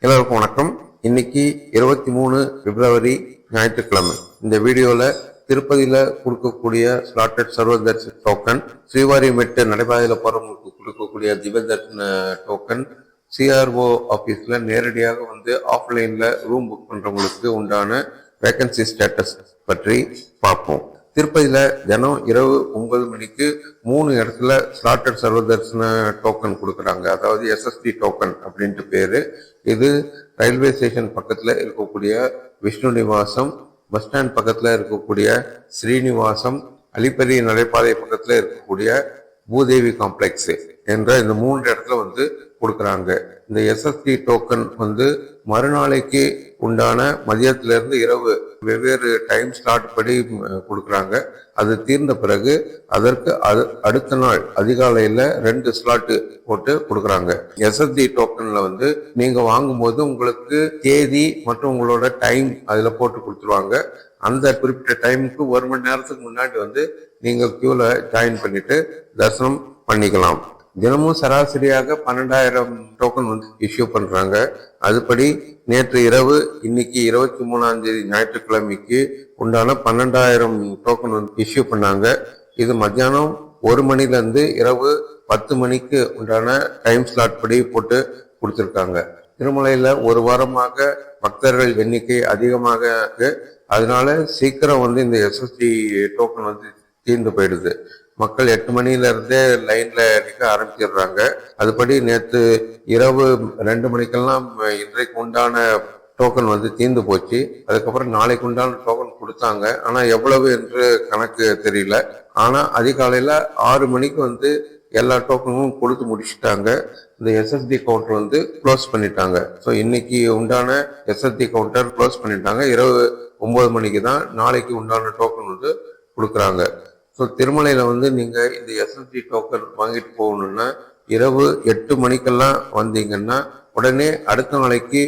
எல்லாருக்கும் வணக்கம். இன்னைக்கு 23 பிப்ரவரி ஞாயிற்றுக்கிழமை. இந்த வீடியோல திருப்பதியில கொடுக்கக்கூடிய ஸ்லாட்டட் சர்வதர்ஷன் டோக்கன், ஸ்ரீவாரி மெட்டு நடைபாதையில போறவங்களுக்கு கொடுக்கக்கூடிய திவ்யதர்ஷன டோக்கன், சிஆர்ஓ ஆபீஸ்ல நேரடியாக வந்து ஆஃப்லைன்ல ரூம் புக் பண்றவங்களுக்கு உண்டான வேகன்சி ஸ்டேட்டஸ் பற்றி பார்ப்போம். திருப்பதியில தினம் இரவு 9 மணிக்கு 3 இடத்துல ஸ்லாட்டட் சர்வதர்ஷன டோக்கன் கொடுக்குறாங்க. அதாவது எஸ்எஸ்டி டோக்கன் அப்படின்ட்டு பேரு. இது ரயில்வே ஸ்டேஷன் பக்கத்துல இருக்கக்கூடிய விஷ்ணு நிவாசம், பஸ் ஸ்டாண்ட் பக்கத்துல இருக்கக்கூடிய ஸ்ரீனிவாசம், அலிப்பதி நடைபாதை பக்கத்துல இருக்கக்கூடிய பூதேவி காம்ப்ளெக்ஸ் என்ற இந்த 3 இடத்துல வந்து கொடுக்குறாங்க. இந்த எஸ்எஸ்டி டோக்கன் வந்து மறுநாளைக்கு உண்டான மதியத்திலிருந்து இரவு வெவ்வேறு டைம் ஸ்லாட் படி கொடுக்குறாங்க. அது தீர்ந்த பிறகு அதற்கு அடுத்த நாள் அதிகாலையில் 2 ஸ்லாட்டு போட்டு கொடுக்குறாங்க. எஸ்எஸ்டி டோக்கன்ல வந்து நீங்க வாங்கும்போது உங்களுக்கு தேதி மற்றும் உங்களோட டைம் அதுல போட்டு கொடுத்துருவாங்க. அந்த குறிப்பிட்ட டைமுக்கு 1 மணி நேரத்துக்கு முன்னாடி வந்து நீங்க கியூல ஜாயின் பண்ணிட்டு தரிசனம் பண்ணிக்கலாம். தினமும் சராசரியாக 12,000 டோக்கன் வந்து இஷ்யூ பண்றாங்க. அதுபடி நேற்று இரவு இன்னைக்கு 23ஆம் தேதி ஞாயிற்றுக்கிழமைக்கு உண்டான 12,000 டோக்கன் வந்து இஷ்யூ பண்ணாங்க. இது மத்தியானம் 1 மணிலேருந்து இரவு 10 மணிக்கு உண்டான டைம் ஸ்லாட் படி போட்டு கொடுத்துருக்காங்க. திருமலையில ஒரு வாரமாக பக்தர்கள் எண்ணிக்கை அதிகமாக இருக்கு. அதனால சீக்கிரம் வந்து இந்த எஸ்எஸ்டி டோக்கன் வந்து தீர்ந்து போயிடுது. மக்கள் 8 மணில இருந்தே லைன்ல நிற்க ஆரம்பிச்சிடுறாங்க. அதுபடி நேற்று இரவு 2 மணிக்கெல்லாம் இன்றைக்கு உண்டான டோக்கன் வந்து தீர்ந்து போச்சு. அதுக்கப்புறம் நாளைக்கு உண்டான டோக்கன் கொடுத்தாங்க. ஆனா எவ்வளவு என்று கணக்கு தெரியல. ஆனா அதிகாலையில 6 மணிக்கு வந்து எல்லா டோக்கனும் கொடுத்து முடிச்சுட்டாங்க. இந்த எஸ்எஸ்டி கவுண்டர் வந்து க்ளோஸ் பண்ணிட்டாங்க. ஸோ இன்னைக்கு உண்டான எஸ்எஸ்டி கவுண்டர் க்ளோஸ் பண்ணிட்டாங்க. இரவு 9 மணிக்கு தான் நாளைக்கு உண்டான டோக்கன் வந்து கொடுக்குறாங்க. ஸோ திருமலையில வந்து நீங்க இந்த எஸ்எஸ்டி டோக்கன் வாங்கிட்டு போகணும்னா இரவு 8 மணிக்கெல்லாம் வந்தீங்கன்னா உடனே அடுத்த நாளைக்கு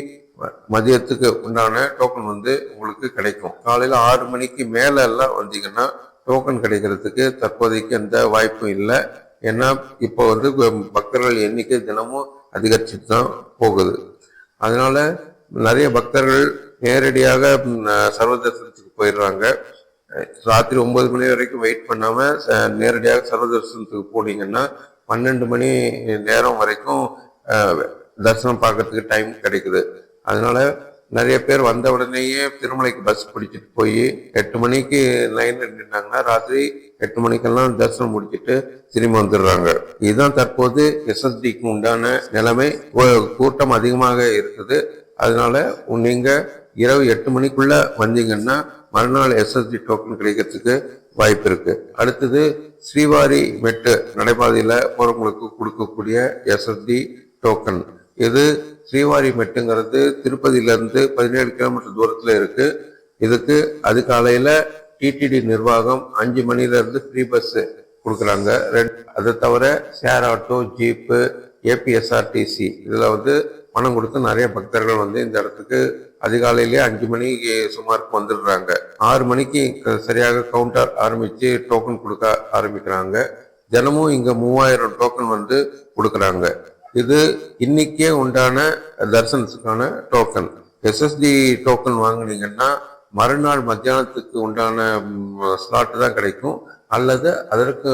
மதியத்துக்கு உண்டான டோக்கன் வந்து உங்களுக்கு கிடைக்கும். காலையில 6 மணிக்கு மேல எல்லாம் வந்தீங்கன்னா டோக்கன் கிடைக்கிறதுக்கு தற்போதைக்கு எந்த வாய்ப்பும் இல்லை. ஏன்னா இப்போ வந்து பக்தர்கள் எண்ணிக்கை தினமும் அதிகரிச்சுட்டு தான் போகுது. அதனால நிறைய பக்தர்கள் நேரடியாக சர்வதர்சனத்துக்கு போயிடுறாங்க. ராத்திரி 9 மணி வரைக்கும் வெயிட் பண்ணாம நேரடியாக சர்வதர்சனத்துக்கு போனீங்கன்னா 12 மணி நேரம் வரைக்கும் தரிசனம் பார்க்கறதுக்கு டைம் கிடைக்குது. அதனால நிறைய பேர் வந்த உடனேயே திருமலைக்கு பஸ் பிடிச்சிட்டு போய் 8 மணிக்கு லைன்ல நின்றாங்கன்னா ராத்திரி 8 மணிக்கெல்லாம் தரிசனம் முடிச்சுட்டு திரும்பி வந்துடுறாங்க. இதுதான் தற்போது எஸ்எஸ்டிக்கு உண்டான நிலைமை. கூட்டம் அதிகமாக இருக்குது. அதனால நீங்க இரவு 8 மணிக்குள்ள வந்தீங்கன்னா மறுநாள் எஸ்எஸ்டி டோக்கன் கிடைக்கிறதுக்கு வாய்ப்பு இருக்கு. அடுத்தது ஸ்ரீவாரி மெட்டு நடைபாதையில போறவங்களுக்கு கொடுக்கக்கூடிய எஸ்எஸ்டி டோக்கன். இது ஸ்ரீவாரி மெட்டுங்கிறது திருப்பதியிலிருந்து 17 கிலோமீட்டர் தூரத்துல இருக்கு. இதுக்கு அதிகாலையில டிடிடி நிர்வாகம் 5 மணில இருந்து ஃப்ரீ பஸ் கொடுக்குறாங்க. அதை தவிர ஷேர் ஆட்டோ, ஜீப்பு, ஏபிஎஸ்ஆர்டிசி இதுல வந்து பணம் கொடுத்து நிறைய பக்தர்கள் வந்து இந்த இடத்துக்கு அதிகாலையிலேயே 5 மணிக்கு சுமாருக்கு வந்துடுறாங்க. 6 மணிக்கு சரியாக கவுண்டர் ஆரம்பிச்சு டோக்கன் கொடுக்க ஆரம்பிக்கிறாங்க. தினமும் இங்க 3000 டோக்கன் வந்து கொடுக்குறாங்க. இது இன்னைக்கே உண்டான தரிசனத்துக்கான டோக்கன். எஸ்எஸ்டி டோக்கன் வாங்கினீங்கன்னா மறுநாள் மத்தியானத்துக்கு உண்டான ஸ்லாட் தான் கிடைக்கும். அல்லது அதற்கு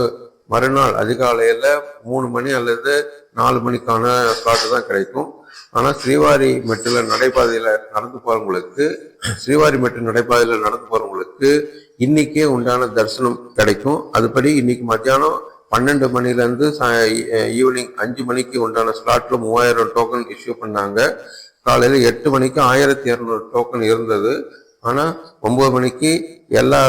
மறுநாள் அதிகாலையில 3 மணி அல்லது 4 மணிக்கான ஸ்லாட் தான் கிடைக்கும். ஆனா ஸ்ரீவாரி மெட்டுல நடைபாதையில நடந்து போறவங்களுக்கு இன்னைக்கே உண்டான தரிசனம் கிடைக்கும். அதுபடி இன்னைக்கு மத்தியானம் 12 மணில இருந்து ஈவினிங் 5 மணிக்கு உண்டான ஸ்லாட்ல 3000 டோக்கன் இஷ்யூ பண்ணாங்க. காலையில 8 மணிக்கு 1200 டோக்கன் இருந்தது. ஆனா 9 மணிக்கு எல்லா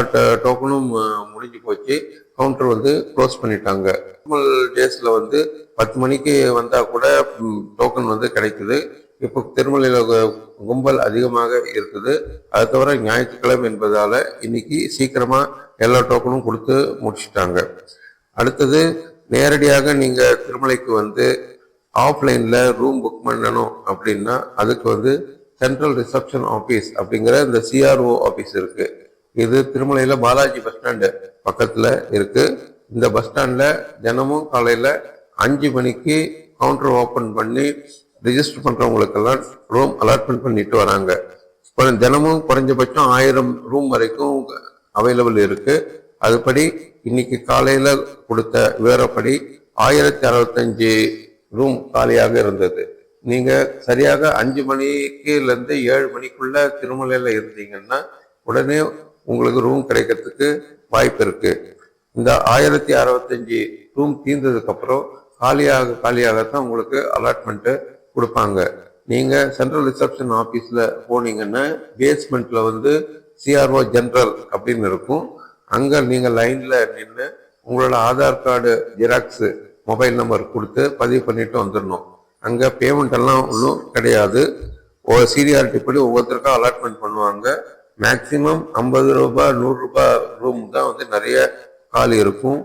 டோக்கனும் முடிஞ்சு போச்சு. கவுண்டர் வந்து க்ளோஸ் பண்ணிட்டாங்க. நார்மல் டேஸ்ல வந்து 10 மணிக்கு வந்தா கூட டோக்கன் வந்து கிடைக்குது. இப்போ திருமலையில கும்பல் அதிகமாக இருக்குது. அது தவிர ஞாயிற்றுக்கிழமை என்பதால இன்னைக்கு சீக்கிரமா எல்லா டோக்கனும் கொடுத்து முடிச்சுட்டாங்க. அடுத்தது நேரடியாக நீங்க திருமலைக்கு வந்து ஆஃப்லைன்ல ரூம் புக் பண்ணணும் அப்படின்னா அதுக்கு வந்து சென்ட்ரல் ரிசப்ஷன் ஆபீஸ் அப்படிங்கிற இந்த சிஆர்ஓ ஆபீஸ் இருக்கு. இது திருமலையில பாலாஜி பஸ் ஸ்டாண்டு பக்கத்துல இருக்கு. இந்த பஸ் ஸ்டாண்ட்ல தினமும் காலையில 5 மணிக்கு கவுண்டர் ஓபன் பண்ணி ரிஜிஸ்டர் பண்றவங்களுக்கெல்லாம் ரூம் அலாட்மெண்ட் பண்ணிட்டு வராங்க. தினமும் குறைஞ்சபட்சம் 1000 ரூம் வரைக்கும் அவைலபிள் இருக்கு. அதுபடி இன்னைக்கு காலையில கொடுத்த விவரப்படி 1065 ரூம் காலியாக இருந்தது. நீங்க சரியாக 5 மணிக்கு 7 மணிக்குள்ள திருமலையில இருந்தீங்கன்னா உடனே உங்களுக்கு ரூம் கிடைக்கிறதுக்கு வாய்ப்பு இருக்கு. இந்த 1065 ரூம் தீர்ந்ததுக்கு அப்புறம் காலியாகத்தான் உங்களுக்கு அலாட்மெண்ட் கொடுப்பாங்க. நீங்க சென்ட்ரல் ரிசப்ஷன் ஆபீஸ்ல போனீங்கன்னா பேஸ்மெண்ட்ல சிஆர்ஓ ஜெனரல் அப்படின்னு இருக்கும். அங்க நீங்க லைன்ல நின்று உங்களோட Aadhaar card xerox mobile number கொடுத்து பதிவு பண்ணிட்டு வந்துடணும். அங்க பேமெண்ட் எல்லாம் ஒன்றும் கிடையாது. சீனியாரிட்டி படி ஒவ்வொருத்தருக்கும் அலாட்மெண்ட் பண்ணுவாங்க. மேக்சிமம் 50 ரூபாய் 100 ரூபாய் ரூம் தான் நிறைய காலி இருக்கும்.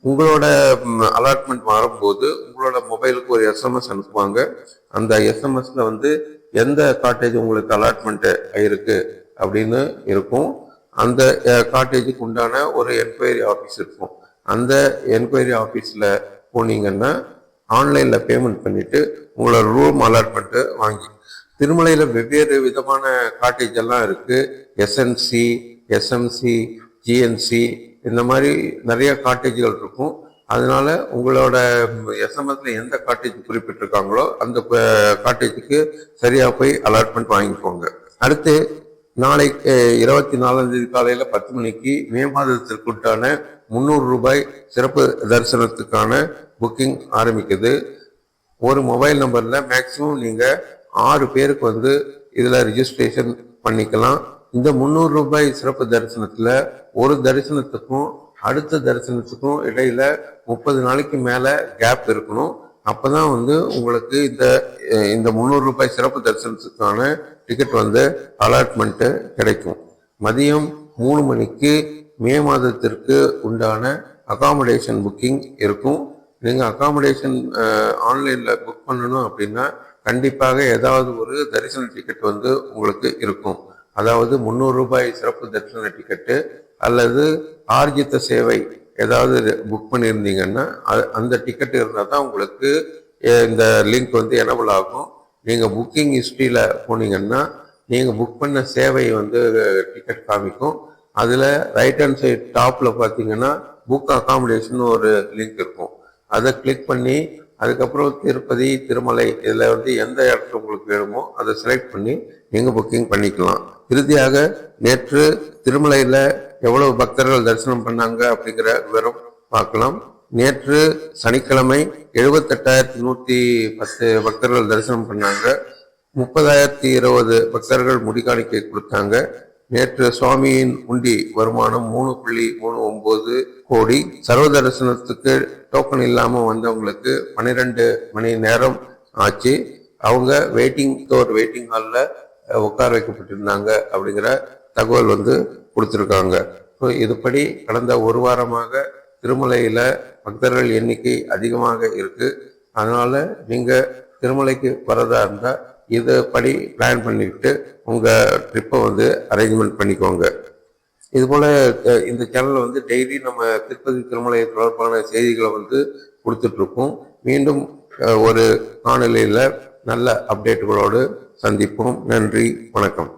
உங்களோட அலாட்மெண்ட் வரும்போது உங்களோட மொபைலுக்கு ஒரு எஸ்எம்எஸ் அனுப்புவாங்க. அந்த எஸ்எம்எஸ்ல எந்த காட்டேஜ் உங்களுக்கு அலாட்மெண்ட் ஆயிருக்கு அப்படின்னு இருக்கும். அந்த காட்டேஜுக்கு உண்டான ஒரு என்கொயரி ஆஃபீஸ் இருக்கும். அந்த என்கொயரி ஆஃபீஸில் போனீங்கன்னா ஆன்லைனில் பேமெண்ட் பண்ணிட்டு உங்களோட ரூம் அலாட்மெண்ட்டு வாங்கி திருமலையில் வெவ்வேறு விதமான காட்டேஜ் எல்லாம் இருக்கு. எஸ்என்சி, எஸ்எம்சி, ஜிஎன்சி இந்த மாதிரி நிறைய காட்டேஜ்கள் இருக்கும். அதனால உங்களோட எஸ்எம்எஸ்ல எந்த காட்டேஜ் குறிப்பிட்டிருக்காங்களோ அந்த காட்டேஜுக்கு சரியா போய் அலாட்மெண்ட் வாங்கிக்கோங்க. அடுத்து நாளை 24ஆம் தேதி காலையில 10 மணிக்கு மே மாதத்திற்குண்டான 300 ரூபாய் சிறப்பு தரிசனத்துக்கான புக்கிங் ஆரம்பிக்குது. ஒரு மொபைல் நம்பர்ல மேக்சிமம் நீங்க 6 பேருக்கு இதுல ரிஜிஸ்ட்ரேஷன் பண்ணிக்கலாம். இந்த 300 ரூபாய் சிறப்பு தரிசனத்துல ஒரு தரிசனத்துக்கும் அடுத்த தரிசனத்துக்கும் இடையில 30 நாளைக்கு மேல கேப் இருக்கணும். அப்பதான் உங்களுக்கு இந்த 300 ரூபாய் சிறப்பு தரிசனத்துக்கான டிக்கெட் அலாட்மெண்ட் கிடைக்கும். மதியம் 3 மணிக்கு மே மாதத்திற்கு உண்டான அகாமடேஷன் புக்கிங் இருக்கும். நீங்க அகாமடேஷன் ஆன்லைன்ல புக் பண்ணணும் அப்படின்னா கண்டிப்பாக ஏதாவது ஒரு தரிசன டிக்கெட் உங்களுக்கு இருக்கும். அதாவது 300 ரூபாய் சிறப்பு தரிசன டிக்கெட்டு அல்லது ஆர்ஜித்த சேவை ஏதாவது புக் பண்ணியிருந்தீங்கன்னா அந்த டிக்கெட் இருந்தால் தான் உங்களுக்கு இந்த லிங்க் எனபிள் ஆகும். நீங்கள் புக்கிங் ஹிஸ்ட்ரியில் போனீங்கன்னா நீங்கள் புக் பண்ண சேவை டிக்கெட் காமிக்கும். அதில் ரைட் ஹேண்ட் சைட் டாப்பில் பார்த்தீங்கன்னா புக் அகாமடேஷன் ஒரு லிங்க் இருக்கும். அதை கிளிக் பண்ணி அதுக்கப்புறம் திருப்பதி, திருமலை இதில் எந்த இடத்துல உங்களுக்கு வேணுமோ அதை செலக்ட் பண்ணி நீங்கள் புக்கிங் பண்ணிக்கலாம். இறுதியாக நேற்று திருமலையில் எவ்வளவு பக்தர்கள் தரிசனம் பண்ணாங்க அப்படிங்கிற விவரம் பார்க்கலாம். நேற்று சனிக்கிழமை 78,110 பக்தர்கள் தரிசனம் பண்ணாங்க. 30,020 பக்தர்கள் முடிகாணிக்கை கொடுத்தாங்க. நேற்று சுவாமியின் உண்டி வருமானம் 3.39 கோடி. சர்வ தரிசனத்துக்கு டோக்கன் இல்லாம வந்தவங்களுக்கு 12 மணி நேரம் ஆச்சு. அவங்க வெயிட்டிங் ஹால்ல உட்கார வைக்கப்பட்டிருந்தாங்க அப்படிங்கிற தகவல் கொடுத்திருக்காங்க. இதுபடி கடந்த ஒரு வாரமாக திருமலையில பக்தர்கள் எண்ணிக்கை அதிகமாக இருக்கு. அதனால நீங்க திருமலைக்கு வரதா இருந்தா இது படி பிளான் பண்ணிக்கிட்டு உங்க ட்ரிப்பை அரேஞ்ச்மெண்ட் பண்ணிக்கோங்க. இது போல இந்த சேனல்ல டெய்லி நம்ம திருப்பதி திருமலை தொடர்பான செய்திகளை கொடுத்துட்டு இருக்கோம். மீண்டும் ஒரு காணொலியில நல்ல அப்டேட்டுகளோடு சந்திப்போம். நன்றி, வணக்கம்.